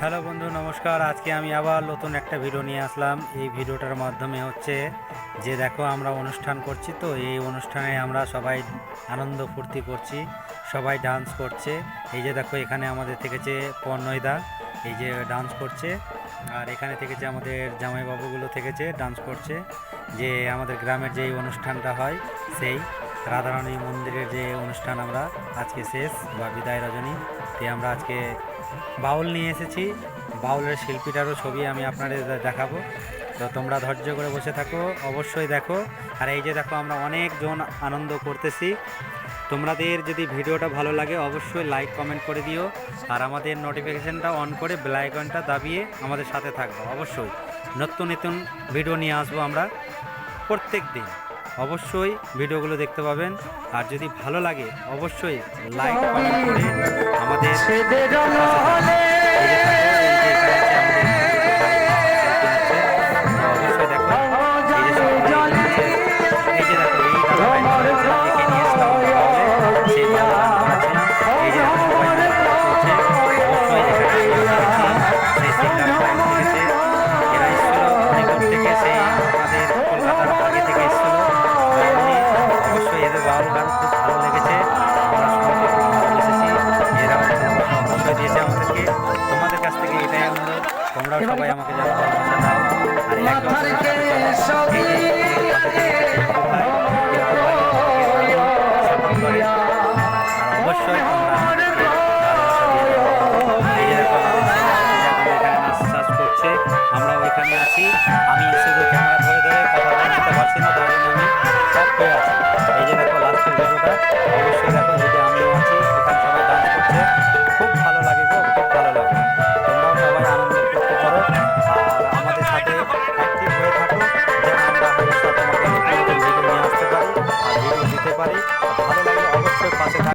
Hello বন্ধু, নমস্কার। আজকে আমি আবার নতুন একটা ভিডিও নিয়ে আসলাম। এই ভিডিওটার মাধ্যমে হচ্ছে যে দেখো আমরা অনুষ্ঠান করছি, তো এই অনুষ্ঠানে আমরা সবাই আনন্দ ফুর্তি করছি, সবাই ডান্স করছে। এই যে দেখো এখানে আমাদের থেকেছে পর্ণয়দা, এই যে ডান্স করছে। আর এখানে থেকেছে আমাদের জামাইবাবুগুলো থেকেছে ডান্স করছে। যে আমাদের গ্রামের যে অনুষ্ঠানটা হয় সেই রাধারানী মন্দিরের যে অনুষ্ঠান আমরা আজকে শেষ বা বিদায় রজনী, আমরা আজকে বাউল নিয়ে এসেছি। বাউলের শিল্পীটারও ছবি আমি আপনাদের দেখাবো, তো তোমরা ধৈর্য করে বসে থাকো, অবশ্যই দেখো। আর এই যে দেখো আমরা অনেকজন আনন্দ করতেছি। তোমাদের যদি ভিডিওটা ভালো লাগে অবশ্যই লাইক কমেন্ট করে দিও, আর আমাদের নোটিফিকেশানটা অন করে বেল আইকনটা দাবিয়ে আমাদের সাথে থাকবো। অবশ্যই নতুন নতুন ভিডিও নিয়ে আসবো আমরা প্রত্যেক দিন। অবশ্যই ভিডিওগুলো দেখতে পাবেন, আর যদি ভালো লাগে অবশ্যই লাইক কমেন্ট করে আমাদের পাশে থাকবেন। এই যে থাকো, এই যে এখানে আছে আমাদের ছোট ভাই তো অবশ্যই দেখো। এই যে সব ভাই আছে, এই যে দেখো এই দাদা ভাই রয়েছে, একে নিয়ে এসলাম বাউলে, সেই বাউল গান করাচ্ছিলাম। এই যে দেখো সবাই মিলে করা চলছে। অবশ্যই এখানে সিঙ্গার করেছিলাম, সেই সিঙ্গার ভাই থেকেছে, এরা এসেছিল অনেক দূর থেকে, সেই আমাদের কলকাতার আগে থেকে এসেছিল। অবশ্যই এদের বাউল গান খুব ভালো লেগেছে, আমরা শুনতে খুব ভালোবেসেছি। এরাও ভালোবাসা অবশ্যই দিয়েছে আমাদেরকে। তোমাদের কাছ থেকে এটাই অনুরোধ, তোমরাও সবাই আমাকে যেন ভালোবাসা দাও। আর একদম এই যে আমাদের পাশে থেকে ছোট ভাই